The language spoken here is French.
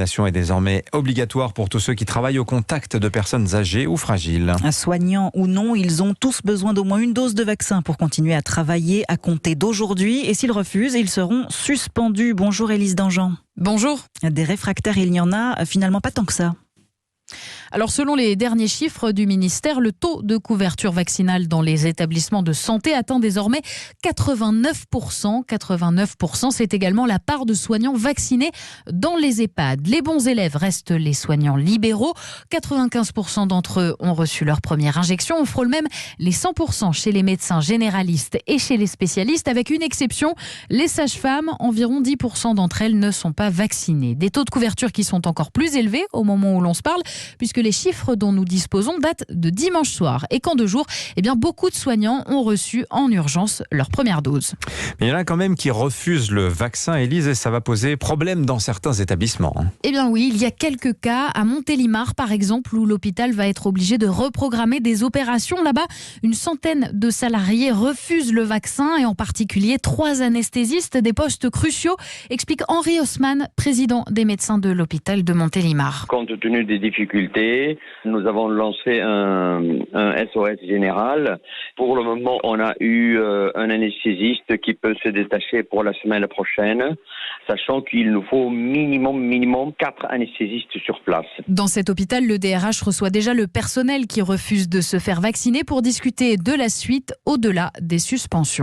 La vaccination est désormais obligatoire pour tous ceux qui travaillent au contact de personnes âgées ou fragiles. Soignants ou non, ils ont tous besoin d'au moins une dose de vaccin pour continuer à travailler à compter d'aujourd'hui. Et s'ils refusent, ils seront suspendus. Bonjour Élise Dangean. Bonjour. Des réfractaires, il n'y en a finalement pas tant que ça. Alors selon les derniers chiffres du ministère, le taux de couverture vaccinale dans les établissements de santé atteint désormais 89%. 89%, c'est également la part de soignants vaccinés dans les EHPAD. Les bons élèves restent les soignants libéraux. 95% d'entre eux ont reçu leur première injection. On frôle même les 100% chez les médecins généralistes et chez les spécialistes, avec une exception, les sages-femmes. Environ 10% d'entre elles ne sont pas vaccinées. Des taux de couverture qui sont encore plus élevés au moment où l'on se parle, puisque les chiffres dont nous disposons datent de dimanche soir. Et qu'en 2 jours, beaucoup de soignants ont reçu en urgence leur première dose. Mais il y en a quand même qui refusent le vaccin, Élise, et ça va poser problème dans certains établissements. Oui, il y a quelques cas à Montélimar, par exemple, où l'hôpital va être obligé de reprogrammer des opérations. Là-bas, une centaine de salariés refusent le vaccin, et en particulier 3 anesthésistes, des postes cruciaux, explique Henri Haussmann, président des médecins de l'hôpital de Montélimar. Compte tenu des difficultés, nous avons lancé un SOS général. Pour le moment, on a eu un anesthésiste qui peut se détacher pour la semaine prochaine, sachant qu'il nous faut minimum 4 anesthésistes sur place. Dans cet hôpital, le DRH reçoit déjà le personnel qui refuse de se faire vacciner pour discuter de la suite au-delà des suspensions.